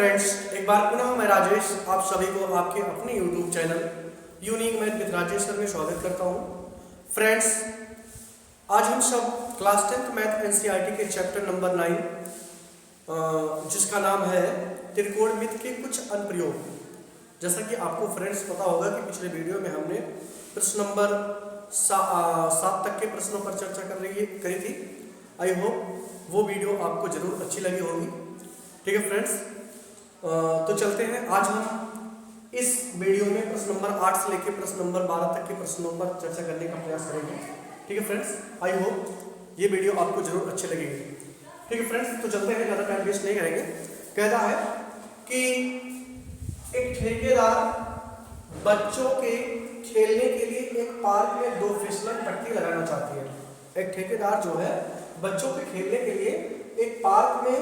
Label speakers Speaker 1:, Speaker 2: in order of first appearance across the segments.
Speaker 1: Friends, एक बार पुनः मैं राजेश आप सभी को आपके अपने YouTube channel unique math with Rajesh sir में स्वागत करता हूं। फ्रेंड्स, आज हम सब क्लास 10th मैथ एनसीईआरटी के चैप्टर नंबर 9 जिसका नाम है त्रिकोणमिति के कुछ अनुप्रयोग। जैसा कि आपको फ्रेंड्स पता होगा कि पिछले वीडियो में हमने प्रश्न नंबर 7 तक के प्रश्नों पर चर्चा करी थी। आई होप वो वीडियो आपको जरूर अच्छी लगी होगी। ठीक है फ्रेंड्स, तो चलते हैं। आज हम इस वीडियो में प्रश्न नंबर 8 से लेकर प्रश्न नंबर 12 तक के प्रश्नों पर चर्चा करने का प्रयास करेंगे। ठीक है फ्रेंड्स, आई होप ये वीडियो आपको जरूर अच्छी लगेगी। ठीक है फ्रेंड्स, तो चलते हैं, ज़्यादा टाइम वेस्ट नहीं करेंगे। कहता है कि एक ठेकेदार बच्चों के खेलने के लिए एक पार्क में 2 फिसलन पट्टी लगाना चाहती है। एक ठेकेदार जो है बच्चों के खेलने के लिए एक पार्क में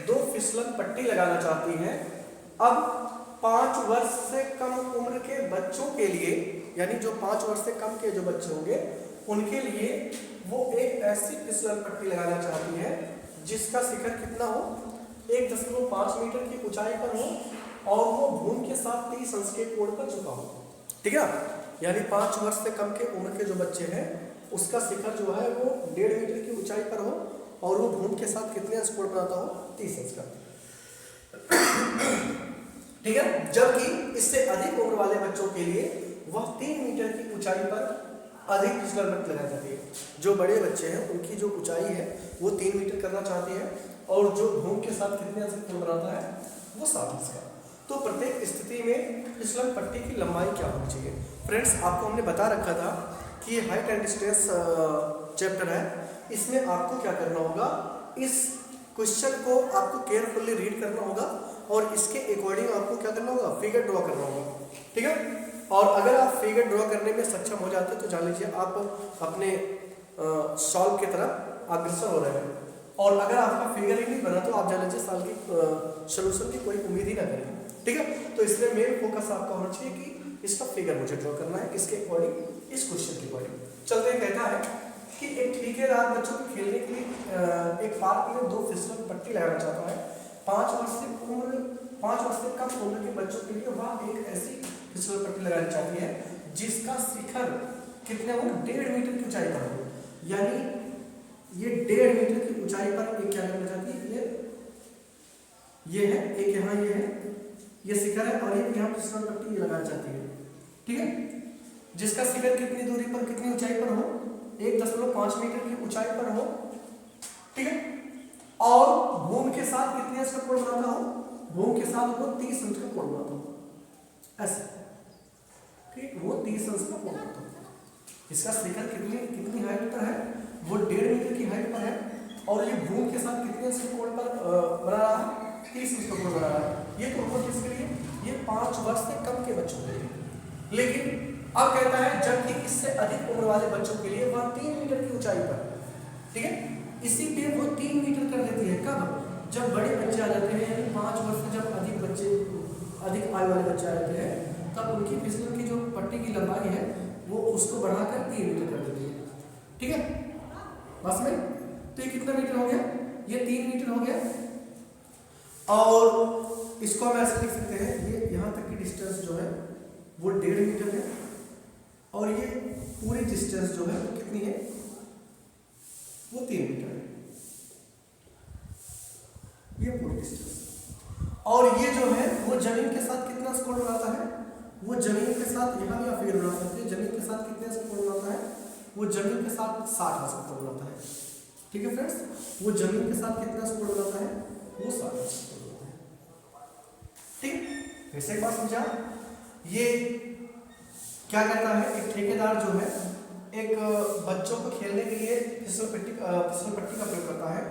Speaker 1: 2 फिसलन पट्टी लगाना चाहती है। अब 5 वर्ष से कम उम्र के बच्चों के लिए, यानी जो 5 वर्ष से कम के जो बच्चे होंगे उनके लिए वो एक ऐसी फिसलन पट्टी लगाना चाहती है जिसका शिखर कितना हो, 1.5 मीटर की ऊंचाई पर हो और वो भूमि के साथ 30 अंश के कोण पर झुका हो। ठीक है, यानी 5 वर्ष से कम के उम्र के जो बच्चे हैं उसका शिखर जो है वो 1.5 मीटर की ऊंचाई पर हो और वो भूमि के साथ कितने अंश कोण बनाता हो, 30 अंश का। ठीक है, जबकि इससे अधिक उम्र वाले बच्चों के लिए वह 3 मीटर की ऊंचाई पर अधिक फिसलन पट्टी लगाई जाती है। जो बड़े बच्चे हैं उनकी जो ऊंचाई है वो 3 मीटर करना चाहती है और जो भूमि के साथ कितने अंश कोण बनाता है वो 7 अंश का। तो प्रत्येक स्थिति में फिसलन पट्टी की लंबाई क्या होनी चाहिए। फ्रेंड्स, आपको हमने बता रखा था कि ये हाइट एंड डिस्टेंस चैप्टर है। इसमें आपको क्या करना होगा, इस क्वेश्चन को आपको केयरफुली रीड करना होगा और इसके अकॉर्डिंग आपको क्या करना होगा, फिगर ड्रॉ करना होगा। ठीक है, और अगर आप फिगर ड्रॉ करने में सक्षम हो जाते हैं तो जान लीजिए आप अपने सॉल्व की तरफ अग्रसर हो रहे हैं। और अगर आपका फिगर ही नहीं बना तो आप जान लीजिए साल की सोल्यूशन की कोई उम्मीद ही ना करें। ठीक है, तो इसलिए मेन फोकस आपका होना चाहिए कि इसका फिगर मुझे ड्रॉ करना है, किसके अकॉर्डिंग, इस क्वेश्चन के अकॉर्डिंग। चलते हैं, कहता है कि एक ठेकेदार बच्चों को खेलने के लिए एक पार्क में 2 फिसलन पट्टी लगाना चाहता है। 5 वर्ष से कम उम्र के बच्चों के लिए वह एक ऐसी फिसलन पट्टी लगानी चाहती है जिसका शिखर कितने हो, 1.5 मीटर की ऊंचाई पर हो। यानी ये 1.5 मीटर की ऊंचाई पर एक क्या करना चाहती है, ये है, एक यहाँ ये है, ये शिखर है और एक यहाँ फिसलन पट्टी लगाना चाहती है। ठीक है, जिसका शिखर कितनी दूरी पर, कितनी ऊंचाई पर हो, 1.5 मीटर की ऊंचाई पर हो। ठीक है, और भूमि के साथ कितने अंश का कोण बनाता हो, भूमि के साथ वो 30 अंश का कोण बनाता हो, ऐसे। ठीक, वो 30 अंश का कोण बनाता हो। इसका शिखर कितनी हाइट पर है, वो 1.5 मीटर की हाइट पर है और ये भूमि के साथ कितने अंश के कोण पर बना रहा है, 30 अंश का कोण बना रहा है। ये कोण किसके लिए, ये 5 वर्ष से कम के बच्चों के लिए। लेकिन अब कहता है जबकि इससे अधिक उम्र वाले बच्चों के लिए वह 3 मीटर की ऊंचाई पर। ठीक है, इसी पे वो 3 मीटर कर देती है। कब, जब बड़े बच्चे आ जाते हैं, यानी 5 वर्ष से जब अधिक आयु वाले बच्चे आ जाते हैं तब उनकी फिसलन की जो पट्टी की लंबाई है वो उसको बढ़ाकर 3 मीटर कर देती है। ठीक है, बस में तो ये कितना मीटर हो गया, ये 3 मीटर हो गया। और इसको हम ऐसे लिख सकते हैं, ये यहाँ तक की डिस्टेंस जो है वो 1.5 मीटर है और ये पूरी डिस्टेंस जो है वो कितनी है, वो 3 मीटर है, ये पूरी डिस्टेंस। और ये जो है वो जमीन के साथ कितना कोण बनाता है, वो जमीन के साथ, यहाँ भी आप फिगर बना सकते हैं, जमीन के साथ कितने कोण बनाता है, वो जमीन के साथ 60 अंश कोण बनाता है। ठीक है फ्रेंड्स, वो जमीन के साथ कितना कोण बनाता है, वो 60 अंश कोण बनाता है। ठीक, फिर से एक बात समझा, ये क्या करता है, एक ठेकेदार जो है एक बच्चों को खेलने के लिए फिसल पट्टी का प्रयोग करता है।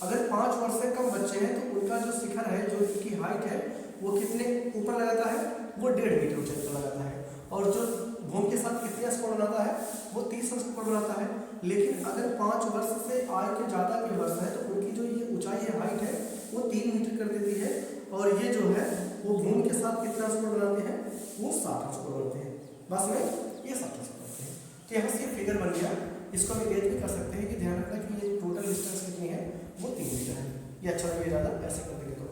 Speaker 1: अगर 5 वर्ष से कम बच्चे हैं तो उनका जो शिखर है, जो उनकी हाइट है वो कितने ऊपर लगाता है, वो 1.5 मीटर ऊंचाई पर लगाता है और जो भूमि के साथ कितने अंश कोण बनाता है, वो 30 अंश कोण बनाता है। लेकिन अगर 5 वर्ष से आयु के ज़्यादा के वर्ष है तो उनकी जो ये ऊंचाई है, हाइट है, वो 3 मीटर कर देती है और ये जो है वो भूमि के साथ कितना अंश कोण बनाते हैं, वो 60 अंश कोण बनाते हैं। बस में ये 60 अंश बनाते हैं। तो यहाँ से फिगर बन गया। इसको हम गेज भी कर सकते हैं कि ध्यान रखना कि ये टोटल डिस्टेंस कितनी है, वो 3 मीटर है। ये अच्छा लगेगा ज़्यादा, ऐसे कर देंगे तो।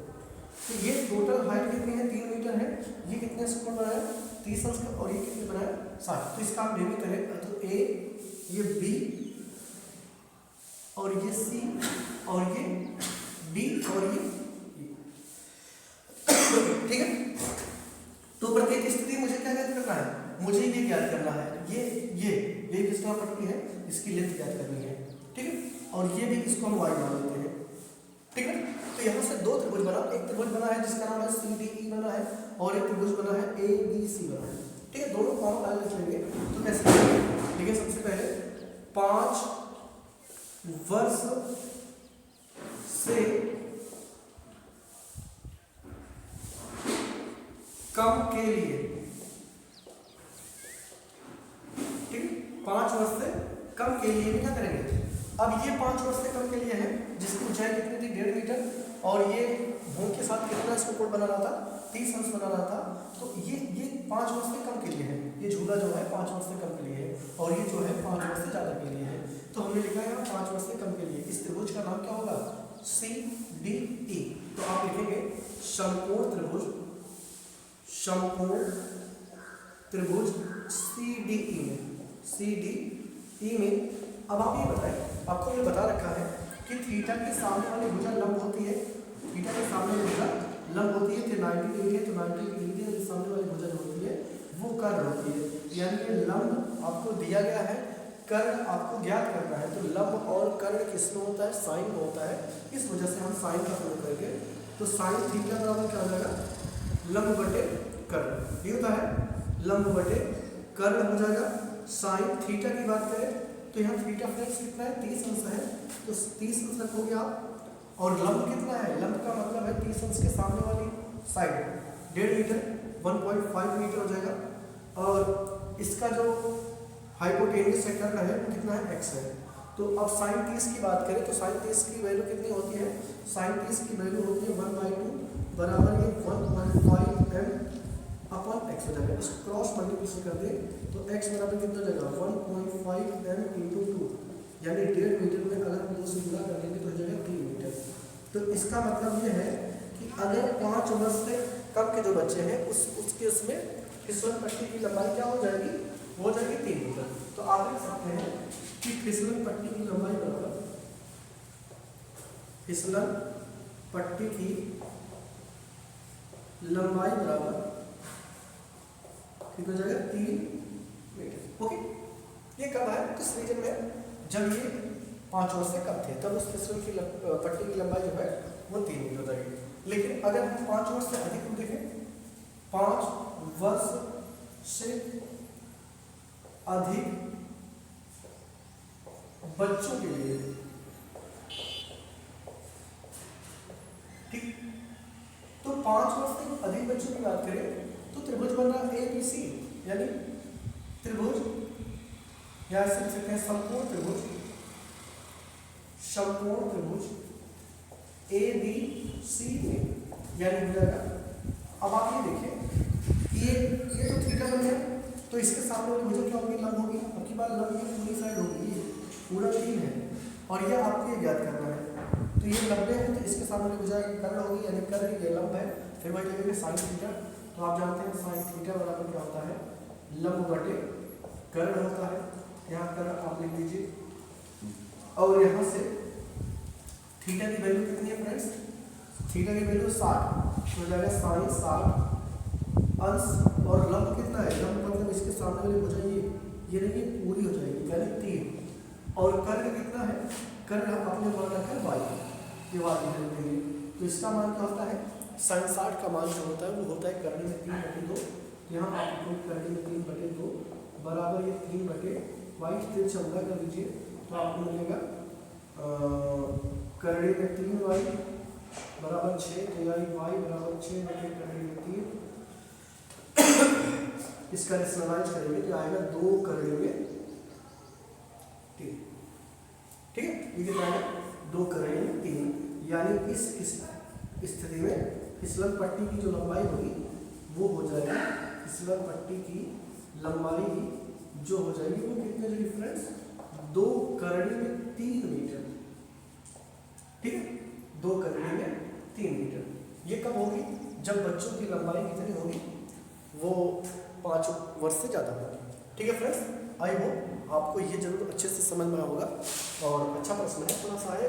Speaker 1: तो ये टोटल हाइट कितनी है, 3 मीटर है। ये कितने से कोण बनाया, 30 अंश का, और ये कितने बनाया, 60। तो इसका आप डिवीजन करें तो ए, ये बी, और ये सी, और ये डी, और ये ठीक है। तो प्रत्येक स्थिति मुझे क्या ज्ञात करना है, मुझे ये ज्ञात करना है, ये किसका पट्टी है, इसकी लेंथ ज्ञात करनी है, ठीक है। और ये भी इसको हम वाई मान लेते हैं, ठीक है। तो यहाँ से दो त्रिभुज बना, एक त्रिभुज बना है जिसका नाम है CDE बना है, और एक त्रिभुज बना है ABC बना है, ठीक है। दोनों फॉर्म अलग लिख लेंगे। तो कैसे करेंगे, देखिए सबसे पहले 5 वर्ष से कम के लिए, ठीक, 5 वर्ष से कम के लिए क्या करेंगे। अब ये 5 वर्ष से कम के लिए है, जिसकी ऊंचाई कितनी थी, 1.5 मीटर, और ये भूमि के साथ कितना इसको कोण बना रहा था, 30 अंश बना रहा था। तो ये 5 वर्ष से कम के लिए है, ये झूला जो है 5 वर्ष से कम के लिए है, और ये जो है 5 वर्ष से ज़्यादा के लिए है। तो हमने लिखा है 5 वर्ष से कम के लिए। इस त्रिभुज का नाम क्या होगा, CDE। तो आप लिखेंगे समकोण त्रिभुज, समकोण त्रिभुज CDE में। अब आप ये बताएं, आपको ये बता रखा है कि थीटा के सामने वाली भुजा लंब होती है, थीटा के सामने वाली भुजा लंब होती है, तो 90 डिग्री है, तो 90 डिग्री के सामने वाली भुजा जो होती है वो कर्ण होती है। यानी कि लंब आपको दिया गया है, कर्ण आपको ज्ञात करना है। तो लंब और कर्ण किसमें होता है, साइन में होता है। इस वजह से हम साइन का प्रयोग करेंगे। तो साइन थीटा बराबर क्या हो जाएगा, लंब बटे कर्ण, ये होता है लंब बटे कर्ण हो जाएगा। साइन थीटा की बात करें तो यहाँ थीटा फ्रेंड्स कितना है, 30 अंश है, तो 30 अंश रखोगे आप। और लंब कितना है, लंब का मतलब है 30 अंश के सामने वाली साइड, 1.5 मीटर, 1.5 मीटर हो जाएगा। और इसका जो हाइपोटेन्यूस है कर्ण है वो कितना है, x है। तो अब साइन 30 की बात करें तो साइन 30 की वैल्यू कितनी होती है, साइन 30 की वैल्यू होती है 1/2 बराबर ये 1.5 m अपन x हो जाएगा। इसको क्रॉस मल्टीप्लिकेशन कर दें तो x बराबर कितना हो जाएगा, 1.5 m × 2, यानी 1.5 मीटर में अगर हम 2 से गुणा कर देंगे तो हो जाएगा 3 मीटर। तो इसका मतलब ये है कि अगर 5 वर्ष से कम के जो बच्चे हैं उसके उसमें फिसलन पट्टी की लंबाई क्या हो जाएगी, वो हो जाएगी 3 मीटर। तो आप देख सकते हैं कि फिसलन पट्टी की लंबाई बराबर, फिसलन पट्टी की लंबाई बराबर कितना हो जाएगा, 3 मीटर। ओके, ये कब है, किस रीजन में, जब ये 5 वर्ष से कम थे तब उस फिसलन की पट्टी की लंबाई जो है वो 3 मीटर हो जाएगी। लेकिन अगर हम 5 वर्ष से अधिक को देखें, 5 वर्ष से अधिक बच्चों के लिए, ठीक, तो 5 वर्ष से अधिक बच्चों की बात करें तो त्रिभुज बन रहा है ABC, यानी त्रिभुज या लिख सकते हैं समकोण त्रिभुज, समकोण त्रिभुज ABC में, यानी हो जाएगा। अब आप ये देखें, ये तो थीटा बन गया, तो इसके सामने वाली भुजा क्या होगी, लंब होगी। अब की बार लंब ये पूरी साइड होगी, ये पूरा 3 है, और ये आपको ये ज्ञात करना है। तो ये 90 है, तो इसके सामने वाली भुजा कर्ण होगी, यानी कर्ण ये लंब है। फिर वही लगेगा साइन थीटा, तो आप जानते हैं साइन थीटा बराबर क्या होता है, लंब बटे कर्ण होता है। यहाँ कर्ण आप लिख लीजिए, और यहाँ से थीटा की वैल्यू कितनी है फ्रेंड्स, थीटा की वैल्यू 60 हो जाएगा, साइन 60 अंश, और लंब कितना है, लंब मतलब इसके सामने वाली भुजा ये नहीं पूरी हो जाएगी, यानी 3। और कर्ण कितना है, कर्ण आपने मान रखा है y, ये वाली देंगे। तो इसका मान क्या होता है, साइन 60 का मान जो होता है वो होता है कर्ण में 3/2। यहाँ आप कर्ण में 3/2 बराबर ये 3/y, 3 से गुणा कर दीजिए तो आपको मिलेगा कर्ण में 3y बराबर 6, तो यानी y बराबर 6 बटे कर्ण में 3। इसका रेशनलाइज करेंगे तो आएगा 2 कर्ण में 3, ठीक है। ये कितना आएगा, 2 कर्ण में 3, यानी इस स्थिति में फिसलन पट्टी की जो लंबाई होगी वो हो जाएगी, फिसलन पट्टी की लंबाई जो हो जाएगी वो कितने जो फ्रेंड्स, 2 कर्ण में 3 मीटर, ठीक है, 2 कर्ण में 3 मीटर। ये कब होगी? जब बच्चों की लंबाई कितनी होगी? वो 5 वर्ष से ज़्यादा होगी। ठीक है फ्रेंड्स, आई होप आपको ये जरूर अच्छे से समझ में होगा और अच्छा प्रश्न है, थोड़ा सा है।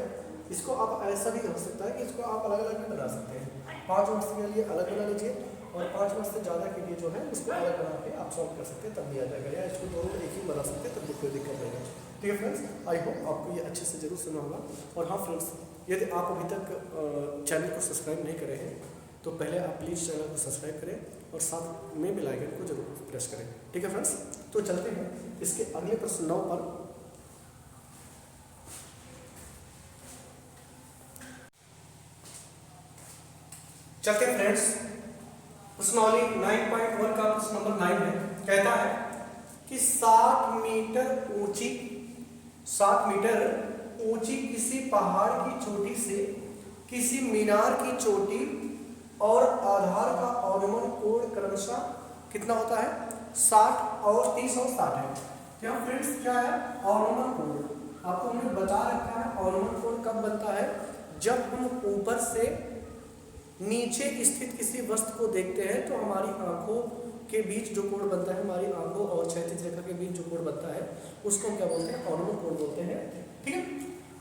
Speaker 1: इसको आप ऐसा भी हो सकता है कि इसको आप अलग अलग भी बना सकते हैं। 5 वर्ष के लिए अलग बना लीजिए और 5 वर्ष से ज़्यादा के लिए जो है इसको अलग बना के आप सॉल्व कर सकते हैं, तब भी आ जाएगा। या इसको दोनों एक ही बना सकते हैं, तब भी कोई दिक्कत नहीं है। ठीक है फ्रेंड्स, आई होप आपको ये अच्छे से जरूर सुना होगा। और हाँ फ्रेंड्स, यदि आप अभी तक चैनल को सब्सक्राइब नहीं करे हैं तो पहले आप प्लीज़ चैनल को सब्सक्राइब करें और साथ में बेल आइकन को जरूर प्रेस करें। ठीक है फ्रेंड्स, तो चलते हैं इसके अगले प्रश्न 9 पर। चलते हैं फ्रेंड्स, प्रश्नावली 9.1 का प्रश्न नंबर 9 है। कहता है कि 60 मीटर ऊंची किसी पहाड़ की चोटी से किसी मीनार की चोटी और आधार का अनुमान कोण क्रमशः कितना होता है? 60 और 30 और 60 है। क्या फ्रेंड्स, क्या है अनुमान कोण? आपको हमने बता रखा है अनुमान कोण कब बनता है? जब हम ऊपर से नीचे स्थित किसी वस्तु को देखते हैं तो हमारी आंखों के बीच जो कोण बनता है, हमारी आंखों और क्षैतिज रेखा के बीच जो कोण बनता है उसको हम क्या बोलते हैं? अनुमान कोण बोलते हैं। ठीक है,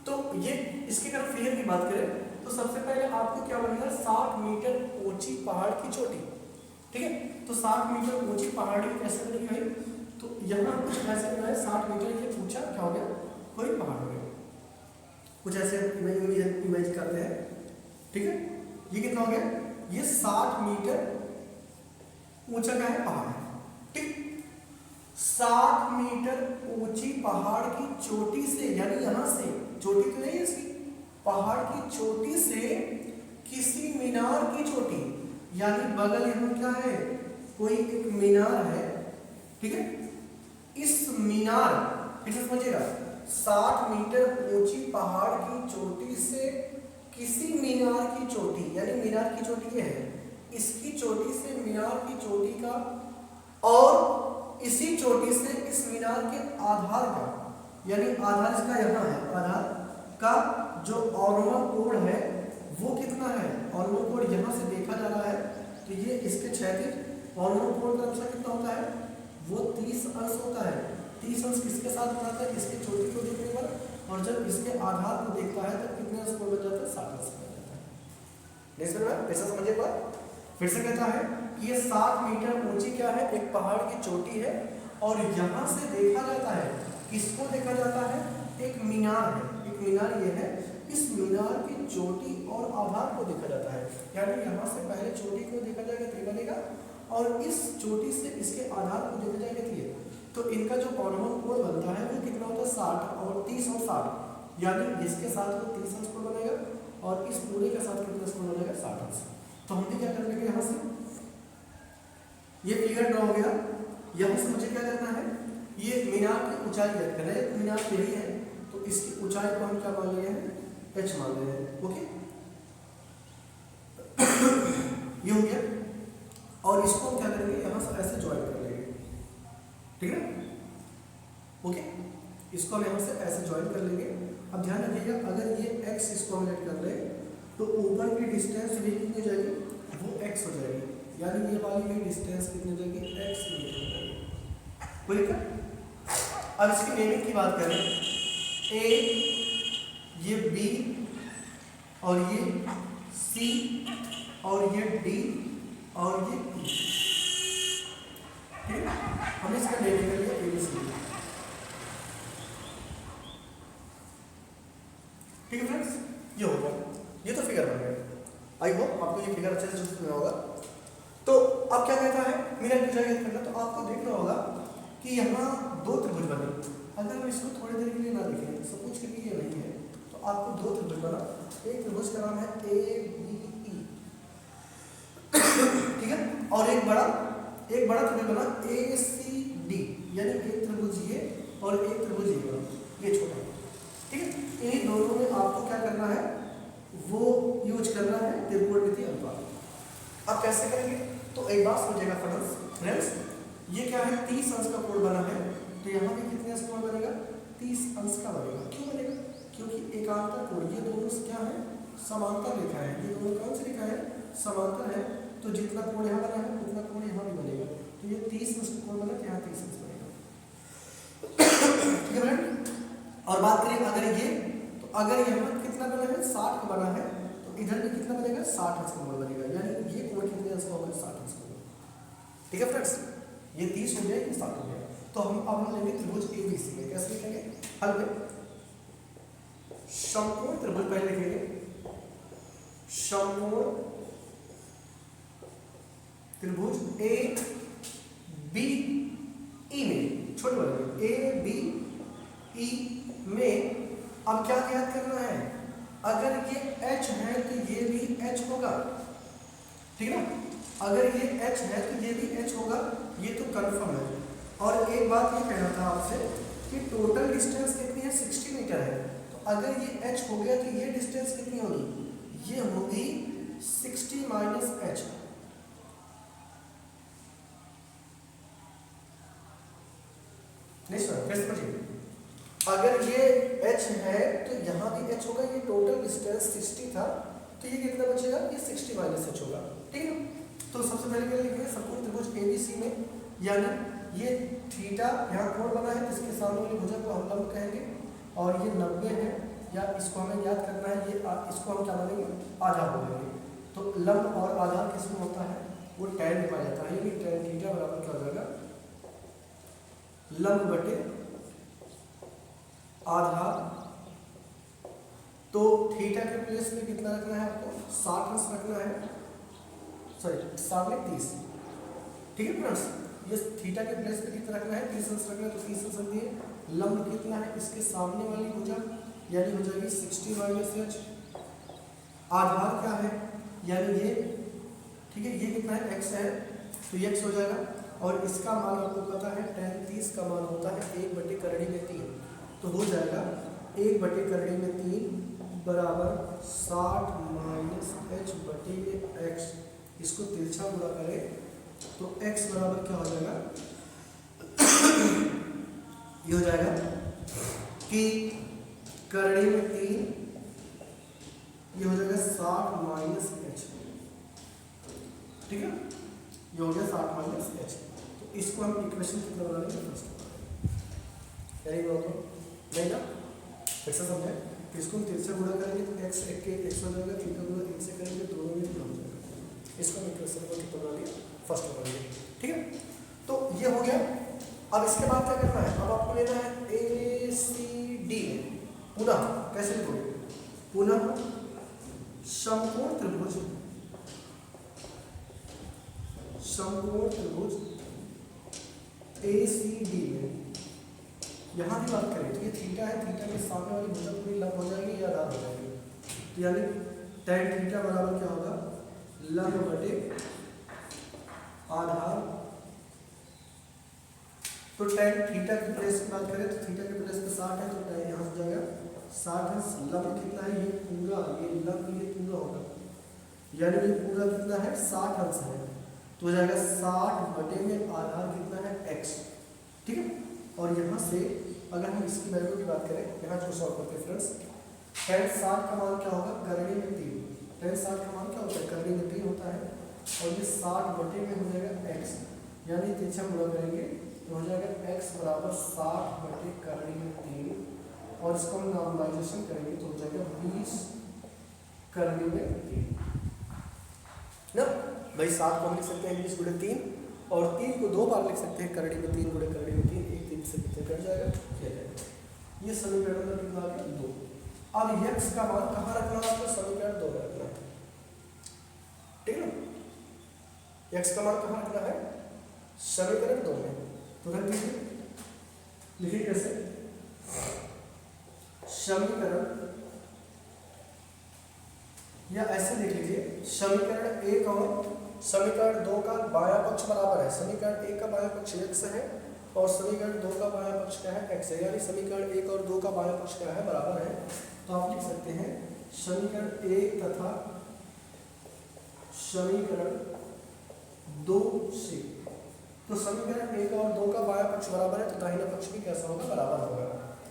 Speaker 1: तो ये इसकी अगर फिगर की बात करें तो सबसे पहले आपको क्या बनेगा? 60 मीटर ऊंची पहाड़ की चोटी। ठीक है, तो 60 मीटर ऊंची पहाड़ी कैसे बनेगी भाई? तो यहाँ कुछ ऐसे बना है, 60 मीटर ये ऊंचा क्या हो गया? कोई पहाड़ हो गया। कुछ ऐसे इमेज करते हैं। ठीक है, ये कितना हो गया? ये 60 मीटर ऊंचा क्या है? पहाड़ है। ठीक, 60 मीटर ऊंची पहाड़ की चोटी से, यानी यहां से, चोटी तो नहीं है इसकी, पहाड़ की चोटी से किसी मीनार की चोटी, यानी बगल यहाँ क्या है? कोई एक मीनार है। ठीक है, इस मीनार, फिर से समझिएगा, 60 मीटर ऊंची पहाड़ की चोटी से किसी मीनार की चोटी, यानी मीनार की चोटी ये है, इसकी चोटी से मीनार की चोटी का, और इसी चोटी से इस मीनार के आधार का, यानी आधार इसका यहाँ है, आधार का जो अनुमान कोण है वो कितना है? अनुमान कोण यहाँ से देखा जा रहा है तो ये इसके क्षैतिज अनुमान कोण का अनुसार कितना होता है? वो 30 अंश होता है। 30 अंश किसके साथ बनाता है? इसके चोटी को देखने पर, और जब इसके आधार को देखता है तब कितने अंश कोण बन जाता है? 60 अंश बन जाता है। नहीं समझ में? ऐसा समझिए बात। फिर से कहता है कि ये 60 मीटर ऊंची क्या है? एक पहाड़ की चोटी है और यहाँ से देखा जाता है, किसको देखा जाता है? एक मीनार है, एक मीनार ये है, इस मीनार की चोटी और आधार को देखा जाता है, यानी यहाँ से पहले चोटी को देखा जाएगा तो ये बनेगा, और इस चोटी से इसके आधार को देखा जाएगा तो ये, तो इनका जो अनुमान कोण बनता है वो कितना होता है? 60 और 30 और 60, यानी इसके साथ वो 30 अंश कोण बनेगा और इस पूरे के साथ कितना अंश कोण बनेगा? 60 अंश। तो हमने क्या कर लेंगे? यहाँ से ये फिगर ड्रॉ हो गया, यहाँ से मुझे क्या करना है? ये मीनार की ऊंचाई ज्ञात करना है। मीनार यही है तो इसकी ऊंचाई को हम क्या मान लिए हैं? h मान रहे हैं। ओके, ये हो गया, और इसको हम क्या करेंगे? यहाँ से ऐसे ज्वाइन कर लेंगे। ठीक है, ओके, इसको हम यहाँ से ऐसे ज्वाइन कर लेंगे। अब ध्यान रखिएगा, अगर ये x इसको हम लेट कर ले तो ऊपर की डिस्टेंस भी कितनी हो जाएगी? वो x हो जाएगी, यानी ये वाली भी डिस्टेंस कितनी हो जाएगी? x मीटर हो जाएगी। कोई दिक्कत? अब इसकी नेमिंग की बात करें, A, ये B और ये C और ये D और ये E। ठीक है, हमने इसका नेमिंग कर लिया ABCD। ठीक है फ्रेंड्स, ये हो गया, ये तो फिगर बन गया। आई होप आपको ये फिगर अच्छे से समझ में होगा। तो अब क्या कहता है? मीनार की ऊंचाई करना, तो आपको देखना होगा कि यहाँ 2 त्रिभुज बने। अगर हम इसको थोड़ी देर के लिए ना देखें, सपोज करके ये नहीं है, तो आपको 2 त्रिभुज बना। एक त्रिभुज का नाम है ABE, ठीक है, और एक बड़ा त्रिभुज बना ACD, यानी एक त्रिभुज ये और एक त्रिभुज ये बना, ये छोटा। ठीक है, इन दोनों में आपको क्या करना है? वो यूज करना है त्रिकोणमितीय अनुपात। अब कैसे करेंगे? तो एक बात समझिएगा फ्रेंड्स, ये क्या है? 30 अंश का कोण बना है, तो यहाँ पे कितने अंश कोण बनेगा? 30 अंश का बनेगा। क्यों बनेगा? क्योंकि एकांतर कोण, ये दोनों क्या है? समांतर रेखा है। ये दोनों कौन सी रेखा है? समांतर है तो जितना कोण यहाँ बना है उतना कोण यहाँ भी बनेगा। तो ये 30 अंश कोण बना तो यहाँ 30 अंश बनेगा। ठीक है फ्रेंड। और बात करें अगर ये, तो अगर यहाँ कितना बना है 60 का बना है तो इधर भी कितना बनेगा 60 अंश का कोण बनेगा, यानी ये कोण कितने अंश का होगा 60 अंश का। ठीक है फ्रेंड्स, ये 30 हो गया, ये 60 हो गया। तो अब हम लेंगे त्रिभुज ABC में। कैसे लिखेंगे हल में? समकोण त्रिभुज पहले लिखेंगे, समकोण त्रिभुज ABE में, छोटे वाले ABE में अब क्या याद करना है? अगर ये H है तो ये भी H होगा, ठीक है ना? अगर ये H है तो ये भी H होगा, ये तो कंफर्म है। और एक बात ये कहना था आपसे कि टोटल डिस्टेंस कितनी है 60 मीटर है, तो अगर ये H हो गया तो ये डिस्टेंस कितनी होगी? ये होगी 60 माइनस H। नहीं सुना, फिर समझिए। अगर ये H है तो यहाँ भी H होगा, ये टोटल डिस्टेंस 60 था तो ये कितना बचेगा? ये 60 माइनस H होगा। ठीक है, तो सबसे पहले क्या लिखेंगे? समकोण त्रिभुज ABC में, यानी ये थीटा यहाँ कोण बना है, इसके सामने वाली भुजा को हम लंब कहेंगे, और ये 90 है, या इसको हमें याद करना है, ये इसको हम क्या बोलेंगे? आधार बोलेंगे। तो लंब और आधार किसमें होता है? वो tan में पाया जाता है, यानी tan थीटा बराबर क्या हो जाएगा? लंब बटे आधार। तो थीटा के प्लेस में कितना रखना है आपको? 60 अंश रखना है, सॉरी 60 30। ठीक है फ्रेंड्स, ये थीटा के प्लेस पे कितना रखना है? 30 अंश रखना है, तो 30 अंश रख दिए। लंब कितना है? इसके सामने वाली भुजा, यानी हो जाएगी 60 माइनस H। आधार क्या है? यानी ये, ठीक है, ये कितना है? x है, तो ये x हो जाएगा। और इसका मान आपको पता है tan 30 का मान होता है 1/3 में 3, तो हो जाएगा 1/3 में 3 बराबर 60 माइनस H बटे x। इसको तिरछा गुणा करें तो x बराबर क्या हो जाएगा? ये हो जाएगा कि करड़ी में 3, ये हो जाएगा 60 माइनस H। ठीक है, ये हो गया 60 माइनस H। तो इसको हम इक्वेशन कितना बना लेंगे? फर्स्ट यानी नहीं ना, फिर से समझें कि इसको हम तिरछा गुणा करेंगे तो x एक के x हो जाएगा, थीटा गुणा 1 से करेंगे दोनों में गुणा हो जाएगा। इसको हम इक्वेशन को कितना बना लिया? फर्स्ट बना लिया। ठीक है, तो ये हो गया। अब इसके बाद क्या करना है? अब आपको लेना है ACD में पुनः, कैसे लिखोगे? पुनः समकोण त्रिभुज, समकोण त्रिभुज ACD में यहाँ भी बात करें तो ये थीटा है, थीटा के सामने वाली भुजा पूरी लंब हो जाएगी या आधार हो जाएगी, तो यानी tan थीटा बराबर क्या होगा? लंब बटे आधार। तो tan थीटा की प्लेस की बात करें तो थीटा के प्लेस पे 60 है, तो tan यहाँ हो जाएगा 60 अंश। लंब कितना है? ये पूरा, ये लंब ये पूरा होगा, यानी ये पूरा कितना है? 60 अंश है, तो हो जाएगा 60 बटे में आधार कितना है? x। ठीक है, और यहाँ से अगर हम इसकी वैल्यू की बात करें, यहाँ जो सॉल्व करते हैं फ्रेंड्स, tan 60 का मान क्या होगा? करड़ी में 3। tan 60 का मान क्या होता है? करड़ी में 3 होता है, और ये 60 बटे में हो जाएगा x, यानी तिरछा गुणा करेंगे तो हो जाएगा x बराबर 60 बटे करड़ी में 3, और इसको हम नॉर्मलाइजेशन करेंगे तो हो जाएगा 20 करड़ी में 3 ना भाई। 60 को हम लिख सकते हैं 20 गुणे 3, और 3 को 2 बार लिख सकते हैं, करड़ी में 3 गुणे करड़ी में 3, 1 3 से कितने कट जाएगा? किया जाएगा। ये समीकरण में कितना आ गया? 2। अब x का मान कहाँ रखना है? आपको समीकरण 2 में रखना है। ठीक है ना, x का मान कहाँ रखना है? समीकरण 2 में। तो रख दीजिए, लिखिए कैसे? समीकरण, या ऐसे लिख लीजिए, समीकरण 1 और समीकरण 2 का बायां पक्ष बराबर है। समीकरण 1 का बायां पक्ष x है और समीकरण 2 का बायां पक्ष क्या है? x है, यानी समीकरण 1 और 2 का बायां पक्ष क्या है? बराबर है। तो आप लिख सकते हैं समीकरण 1 तथा समीकरण 2 से। तो समीकरण 1 और 2 का बायां पक्ष बराबर है, तो दाहिना पक्ष भी कैसा होगा? बराबर होगा।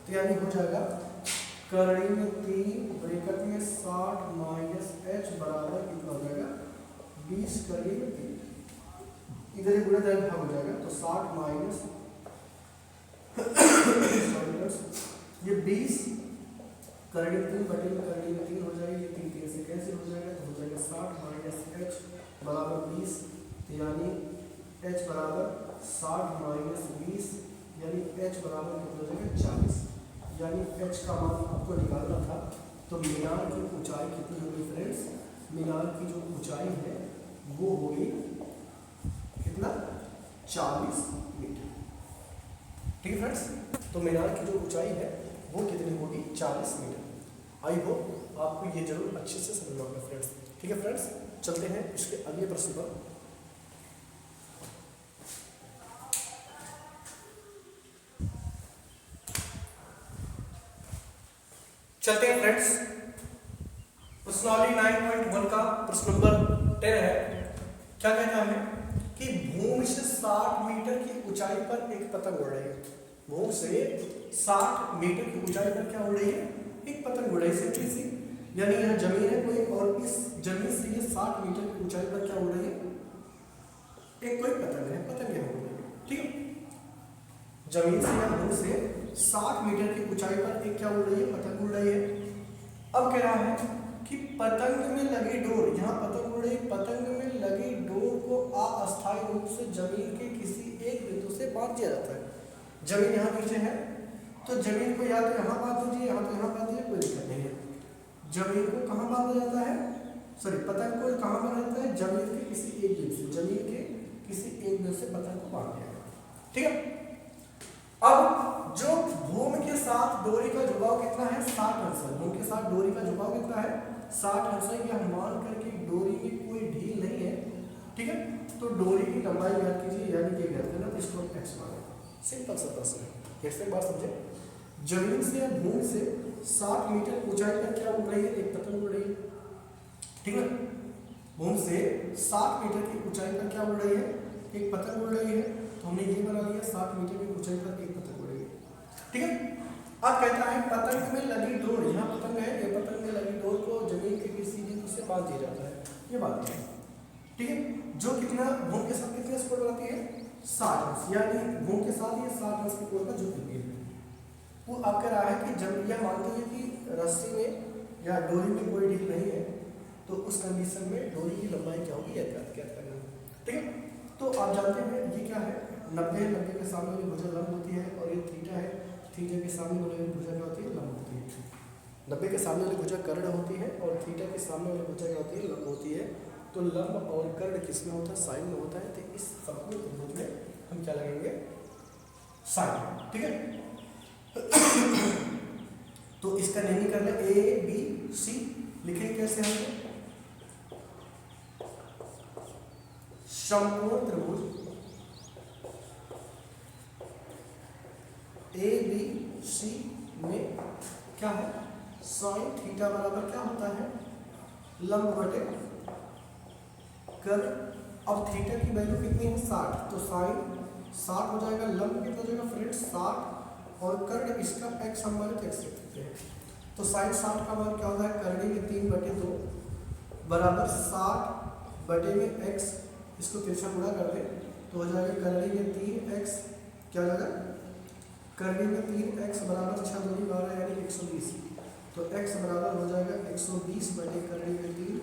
Speaker 1: तो यानी हो जाएगा करड़ी में 3 ब्रैकेट में 60 माइनस H बराबर कितना हो जाएगा? 20 करेंगे में 3, इधर एक गुणा जाएगा भाग हो जाएगा, तो 60 माइनस ये 20 करेंगे 3 बटे में करेंगे 3 हो जाएगा, ये 3 3 से कैंसिल हो जाएगा, तो हो जाएगा 60 माइनस h बराबर 20, यानी h बराबर 60 माइनस 20, यानी h बराबर कितना हो जाएगा 40, यानी h का मान आपको निकालना था। तो मीनार की ऊंचाई कितनी होगी फ्रेंड्स? मीनार की जो ऊंचाई है वो होगी कितना? 40 मीटर। ठीक है फ्रेंड्स, तो मीनार की जो ऊंचाई है वो कितनी होगी? 40 मीटर। आई होप आपको ये जरूर अच्छे से समझ में आएगा फ्रेंड्स। ठीक है फ्रेंड्स, चलते हैं इसके अगले प्रश्न पर। चलते हैं फ्रेंड्स, प्रश्नावली 9.1 का प्रश्न नंबर 10 है। क्या कहता है कि भूमि से 60 मीटर की ऊंचाई पर एक पतंग उड़ रही है। भूमि से 60 मीटर की ऊंचाई पर क्या उड़ रही है? एक पतंग उड़ रही है। सी यानी यह जमीन है कोई, और इस जमीन से ये 60 मीटर की ऊंचाई पर क्या उड़ रही है? एक कोई पतंग है, पतंग है उड़ रही है। ठीक है, जमीन से या भूमि से 60 मीटर की ऊंचाई पर एक क्या उड़ रही है? पतंग उड़ रही है। अब कह रहा है कि पतंग में लगी डोर, यहाँ पतंग उड़ रही, पतंग में लगी डोर को अस्थायी रूप से जमीन के किसी एक बिंदु से बांध दिया जाता है। जमीन यहाँ नीचे है, तो जमीन को या तो यहाँ बांध दीजिए, यहाँ तो यहाँ बांध दीजिए, कोई दिक्कत नहीं है। जमीन को कहाँ बांधा जाता है? सॉरी, पतंग को कहाँ बांधा जाता है? जमीन के किसी एक बिंदु से, जमीन के किसी एक बिंदु से पतंग को बांध दिया गया। ठीक है, अब जो भूमि के साथ डोरी का झुकाव कितना है? 60 अंश। भूमि के साथ डोरी का झुकाव कितना है? 60 अंश। यह मान करके डोरी में कोई ढील नहीं है। ठीक है, तो डोरी की लंबाई ज्ञात कीजिए, यानी कि कहते हैं ना, तो इसको x माने। सिंपल सा प्रश्न है, फिर से बात समझे। जमीन से या भूमि से 60 मीटर ऊंचाई पर क्या उड़ रही है? एक पतंग उड़ रही है। ठीक है, भूमि से 60 मीटर की ऊंचाई पर क्या उड़ रही है? एक पतंग उड़ रही है। तो हमने ये बना लिया 60 मीटर की ऊंचाई पर एक पतंग उड़ रही है। ठीक है, अब कहता है पतंग में लगी डोर, यहाँ पतंग है, ये पतंग में लगी डोर को जमीन के किसी बिंदु से बांध दिया जाता है। ये बात है। ठीक है, जो कितना भूमि के साथ कितने स्कोर बनाती है? 60 अंश, यानी भूमि के साथ ये 60 अंश की कोण का जो है वो आप कह रहा है कि जब यह मानते हैं कि रस्सी में या डोरी में कोई ढील नहीं है, तो उस कंडीशन में डोरी की लंबाई क्या होगी? क्या करना है। ठीक है, तो आप जानते हैं ये क्या है? 90 के सामने वाली भुजा लंब होती है, और ये थीटा है, थीटा के सामने वाली भुजा क्या होती है? लंब होती है। 90 के सामने वाली भुजा कर्ण होती है, और थीटा के सामने वाली भुजा क्या होती है? लंब होती है। तो लंब और कर्ण किस में होता है? साइन में होता है। तो इस संपूर्ण त्रिभुज में हम क्या लगेंगे? साइन। ठीक है, तो इसका नेमी कर ले ABC, लिखेंगे कैसे हम? समकोण त्रिभुज ABC में क्या है? साइन थीटा बराबर क्या होता है? लंब बटे कर्ण। अब थीटा की वैल्यू कितनी है? 60, तो साइन 60 हो जाएगा, लंब कितना हो जाएगा फ्रेंड्स? 60, और कर्ण इसका x हम मान x रख सकते हैं। तो साइन 60 का मान क्या होता है? करनी में 3/2 बराबर 60 बटे में x, इसको तिरछा गुणा कर दें तो हो जाएगा करनी में 3x, क्या हो जाएगा? करनी में 3x बराबर 6 दूनी 12, यानी 120। तो x बराबर हो जाएगा 120 बटे करनी में 3,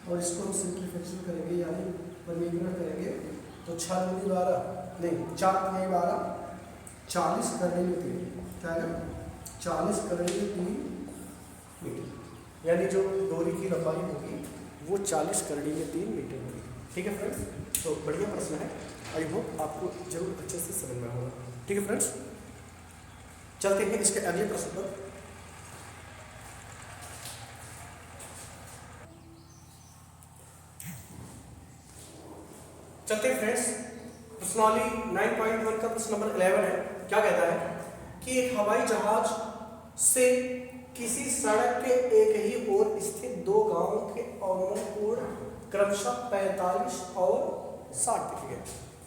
Speaker 1: और इसको हम सिंप्लीफिकेशन करेंगे, यानी वर्गीकरण करेंगे, तो 6 दूनी 12 नहीं, 4 दूनी 12, 40 करने में 3, क्या है? 40 करने में 3 मीटर, यानी जो डोरी की लंबाई होगी वो 40 करने में 3 मीटर होगी। ठीक है फ्रेंड्स, तो बढ़िया प्रश्न है, आई होप आपको जरूर अच्छे से समझ में होगा। ठीक है फ्रेंड्स, चलते हैं इसके अगले प्रश्न पर। चलते हैं फ्रेंड्स, प्रश्नावली 9.1 का प्रश्न नंबर 11 है। क्या कहता है कि एक हवाई जहाज से किसी सड़क के एक ही ओर स्थित 2 गांवों के औसत कोण क्रमशः 45 और 60 दिखे गए।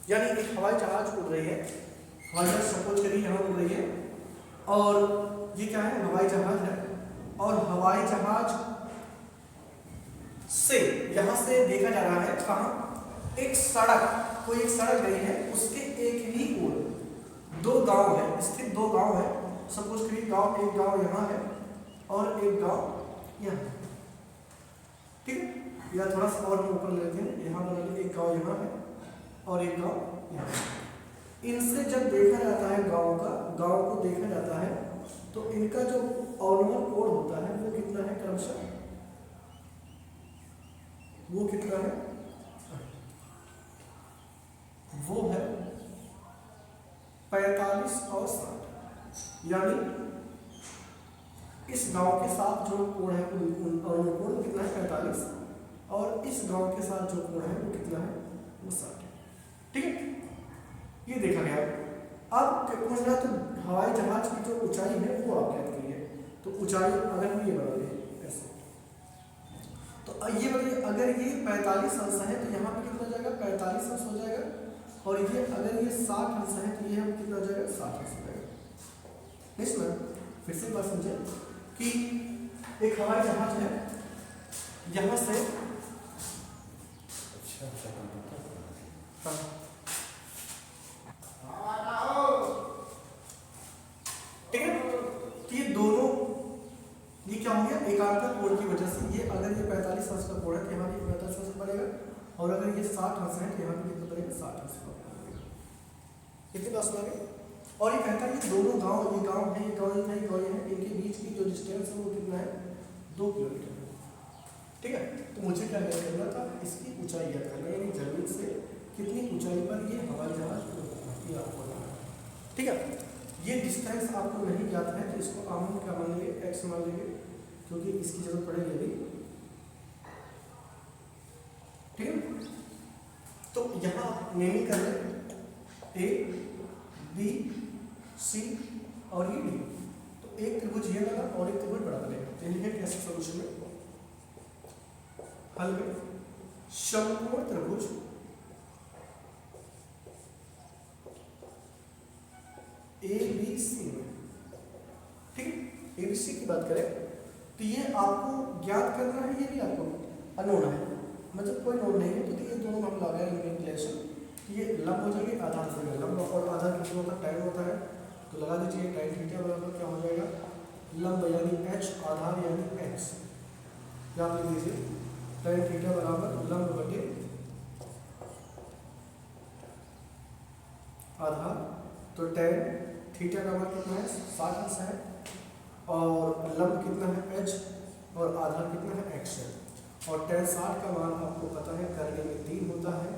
Speaker 1: यानी एक हवाई जहाज उड़ रही है, हवाई जहाज सपोज करिए यहाँ उड़ रही है, और ये क्या है? हवाई जहाज है, और हवाई जहाज से यहाँ से देखा जा रहा है कहाँ, एक सड़क, कोई एक सड़क गई है, उसके एक ही ओर दो गांव है, स्थित दो गांव है। सपोज करिए गांव, एक गांव यहाँ है और एक गांव यहाँ, ठीक है। या थोड़ा सा और ऊपर लेते हैं, यहाँ बना लीजिए, एक गांव यहाँ है और एक गांव यहाँ है। इनसे जब देखा जाता है गांव को देखा जाता है, तो इनका जो ऑर्डिनल कोड होता है वो कितना है क्रमशः, वो कितना है, वो है 45 और 60। यानी इस गांव के साथ जो कोण है ऑर्डिनल कोड कितना है 45, और इस गांव के साथ जो कोण है वो कितना है, वो 60 है, ठीक है। ये देखा गया। अब पूछना तो हवाई जहाज की जो ऊंचाई है वो आप क्या करिए, तो ऊंचाई अगर हम ये बना लें ऐसे, तो ये बताइए अगर ये 45 अंश है तो यहाँ पे कितना हो जाएगा, 45 अंश हो जाएगा, और ये अगर ये 60 अंश है तो ये कितना हो जाएगा, 60 अंश हो जाएगा। इसमें फिर से बात समझे कि एक हवाई जहाज है, यहाँ से हाँ ठीक है, तो ये दोनों, ये क्या हो गया, एकांतर कोण की वजह से ये अगर ये 45 अंश का कोण है तो यहाँ भी 45 अंश पड़ेगा, और अगर ये 60 अंश है तो यहाँ भी कितना पड़ेगा, 60 अंश पड़ेगा। कितनी बात सुना गई। और ये कहता है ये दोनों गांव, ये गांव है, ये गांव है, ये गांव है, इनके बीच की जो डिस्टेंस है वो कितना है, 2 किलोमीटर है, ठीक है। तो मुझे क्या ज्ञात करना था, इसकी ऊंचाई ज्ञात करना, यानी जमीन से कितनी ऊंचाई पर ये हवाई जहाज ये आपको, ठीक है। ये डिस्टेंस आपको नहीं ज्ञात है तो इसको हम क्या मान लेंगे, एक्स मान लेंगे, क्योंकि इसकी जरूरत पड़ेगी अभी, ठीक है। तो यहाँ नेमिंग कर लें, ए बी सी और ये डी, तो एक त्रिभुज ये लगा और एक त्रिभुज बड़ा बनेगा। तो लिखे कैसे सोल्यूशन में, हल में समकोण त्रिभुज ए बी सी में, ठीक है। ए बी सी की बात करें तो ये आपको ज्ञात करना है, ये भी आपको अनोन है, मतलब कोई नोन नहीं है, तो ये दोनों हम लगा रहे रिलेशन, ये लंब हो जाएगी, आधार से लंब, और आधार कितना होता है, tan होता है, तो लगा दीजिए tan थीटा बराबर क्या हो जाएगा, लंब यानी h, आधार यानी x, याद लिख लीजिए tan थीटा बराबर लंब बटे आधार, तो tan थीटा का मान कितना है, 60 अंश है, और लंब कितना है h, और आधार कितना है x है, और tan 60 का मान आपको पता है करने में 3 होता है,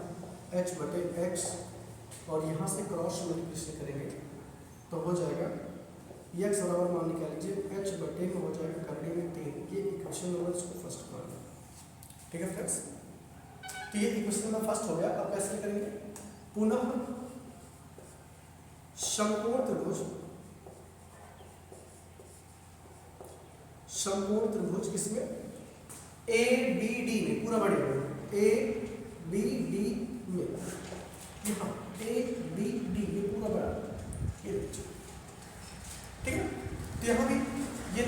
Speaker 1: h बटे x, और यहाँ से क्रॉस मल्टीप्लिकेशन करेंगे तो हो जाएगा x बराबर मान निकाल लीजिए h बटे में हो जाएगा करने में 3। ये इक्वेशन नंबर इसको फर्स्ट मान, ठीक है फ्रेंड्स। तो ये इक्वेशन नंबर फर्स्ट हो गया। अब कैसे करेंगे, पुनः समकोण त्रिभुज इसमें ए बी डी में, पूरा बढ़िया ए बी डी में, यहाँ ए बी डी ये पूरा बड़ा, ये ठीक है। तो यहाँ भी ये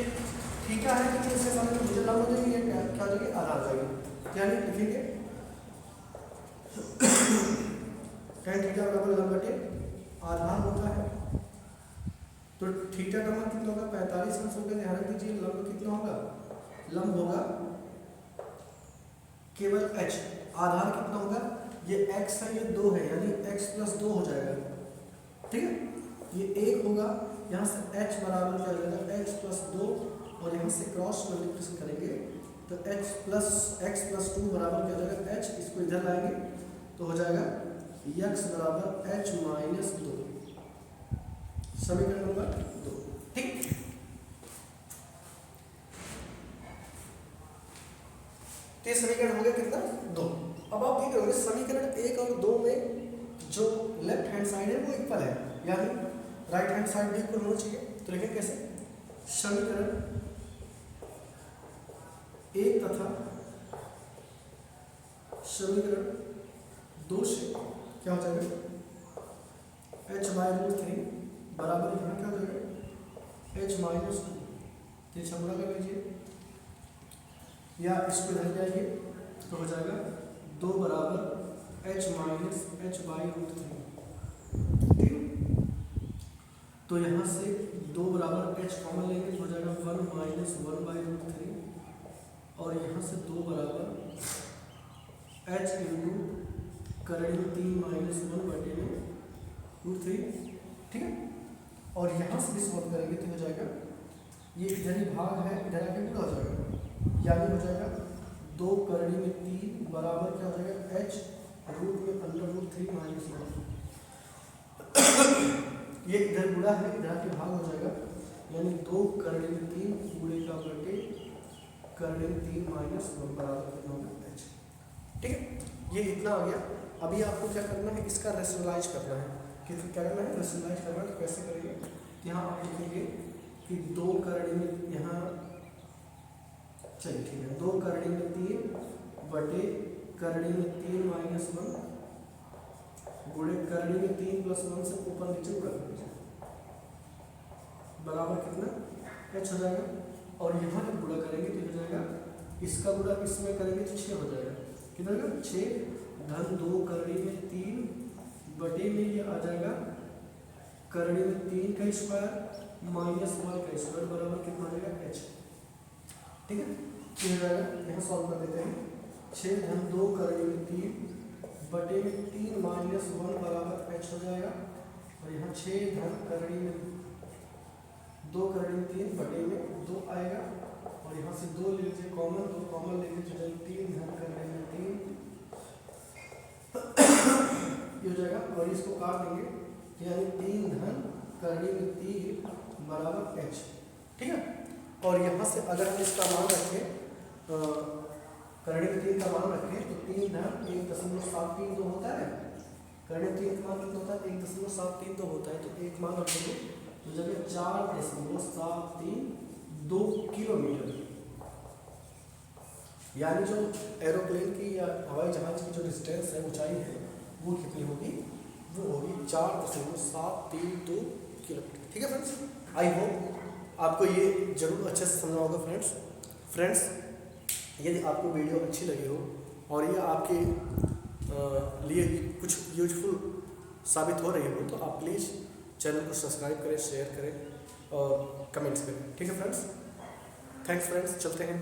Speaker 1: थीटा है, तो इससे सामने मुझे लंब हो जाएगी, ये क्या हो जाएगी, आधार हो जाएगी, यानी लिखेंगे tan थीटा बराबर लंब बटे आधार होता है, तो थीटा का मान कितना होगा, 45 अंश होगा। ध्यान रख दीजिए लंब कितना होगा, लंब होगा केवल h, आधार कितना होगा, ये x है, ये 2 है, यानी x + 2 हो जाएगा, ठीक है। ये 1 होगा, यहाँ से h बराबर क्या हो जाएगा, x + 2, और यहाँ से क्रॉस मल्टीप्लिकेशन करेंगे तो x + 2 बराबर क्या हो जाएगा, h, इसको इधर लाएंगे तो हो जाएगा x बराबर h - 2, समीकरण नंबर 2, ठीक। तो ये समीकरण हो गया कितना, 2। अब आप देख रहे हो समीकरण 1 और 2 में जो लेफ्ट हैंड साइड है वो इक्वल है, यानी राइट हैंड साइड भी इक्वल होना चाहिए। तो लिखें कैसे, समीकरण 1 तथा समीकरण 2 से क्या हो जाएगा, h/√3 बराबर यहाँ क्या हो जाएगा, h - 2, ये छपड़ा कर लीजिए या इसको इधर जाइए तो हो जाएगा 2 बराबर h minus h by root 3, ठीक है। तो यहाँ से 2 बराबर h कॉमन लेंगे तो हो जाएगा 1 माइनस 1 बाई रूट 3, और यहाँ से 2 बराबर h इंटू करेंगे 3 माइनस 1 बटे में रूट 3, ठीक है। और यहाँ से भी सॉल्व करेंगे तो हो जाएगा, ये इधर ही भाग है, इधर आके पूरा हो जाएगा, यानी हो जाएगा 2 करड़ी में 3 बराबर क्या हो जाएगा h रूट में अंडर रूट 3 माइनस 1। ये इधर गुणा है, इधर के भाग हो जाएगा, यानी 2 करड़ी में 3 गुणे का बटे करड़ी में 3 माइनस 1 बराबर कितना होगा h, ठीक है। ये इतना आ गया। अभी आपको क्या करना है, इसका रेशनलाइज करना है। कि क्या करना है, रेशनलाइज करना है। तो कैसे करेंगे, यहाँ आप लिखेंगे कि 2 करड़ी में, यहाँ चलिए ठीक है, 2 करड़ी में 3 बटे करड़ी में 3 माइनस 1 गुणे करड़ी में 3 प्लस 1 से ऊपर नीचे गुणा कर दीजिए, बराबर कितना h हो जाएगा। और यहाँ जब गुणा करेंगे तो हो जाएगा, इसका गुणा इसमें करेंगे तो 6 हो जाएगा, कितना होगा 6 धन 2 करड़ी में 3 बटे में ये आ जाएगा करड़ी में 3 का स्क्वायर माइनस 1 का स्क्वायर बराबर कितना हो जाएगा h, ठीक है। तो हो जाएगा, यहाँ सॉल्व कर देते हैं, 6 धन 2 करड़ी में 3 बटे में 3 माइनस 1 बराबर h हो जाएगा। और यहाँ 6 धन करड़ी में 2 करड़ी में 3 बटे में 2 आएगा, और यहाँ से 2 ले लीजिए कॉमन, 2 कॉमन ले लीजिए, 3 धन करड़ी में 3 ये हो जाएगा। और इसको काट देंगे, यानी 3 धन करड़ी में 3 बराबर h, ठीक है। और यहाँ से अगर हम इसका मान रखें, करड़ी में 3 का मान रखें तो 3 धन 1.732 होता है, करड़ी में 3 का मान कितना होता है 1.732 होता है। तो एक मान रखेंगे तो जगह 4.732 किलोमीटर, यानी जो एरोप्लेन की या हवाई जहाज की जो डिस्टेंस है, ऊंचाई है, वो कितनी होगी, वो होगी 4.732 किलोमीटर, ठीक है फ्रेंड्स। आई होप आपको ये जरूर अच्छे से समझा होगा फ्रेंड्स। यदि आपको वीडियो अच्छी लगी हो और ये आपके लिए कुछ यूजफुल साबित हो रही हो, तो आप प्लीज़ चैनल को सब्सक्राइब करें, शेयर करें और कमेंट्स करें, ठीक है फ्रेंड्स। थैंक्स फ्रेंड्स, चलते हैं।